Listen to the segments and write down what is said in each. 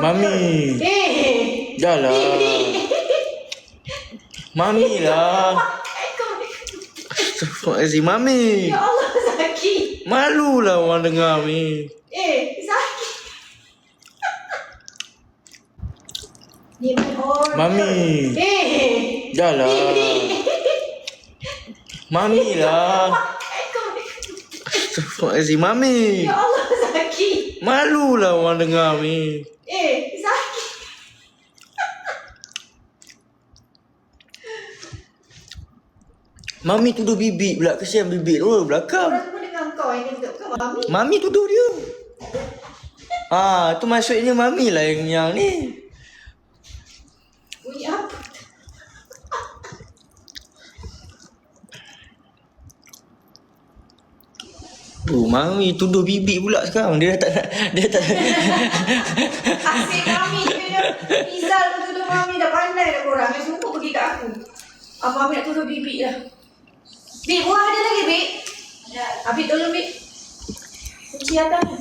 Mami. Dah lah. Mami lah. Astagfirullahaladzim, Mami. Ya Allah, sakit. Malulah orang dengar, Mami. Sakit. Mami. Dah lah. Mami lah. Astagfirullahaladzim, Mami. Ya Allah, sakit. Malulah orang dengar, Mami. Sakit. Mami tuduh bibik pula. Kesian bibik tu belakang. Orang semua dengar kau yang cakap kau Mami. Mami tuduh dia. Tu maksudnya Mami lah yang ni. Bunyi apa? Mami tuduh bibik pula sekarang. Dia tak nak. Asyik Mami dia. Izal tu tuduh Mami dah pandai dah korang. Dia semua pergi kat aku. Mami nak tuduh bibik dah. Bik, buah ada lagi, Bik? Ya. Bik, tolong, Bik. Kunci atasnya.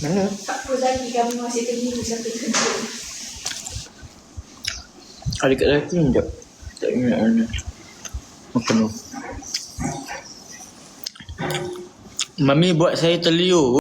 Mana? Tak apa lagi, kami masih terdiri sampai kerja. Ada kat lelaki ni sekejap. Tak ingat mana. Makan tu. Mami buat saya terliur.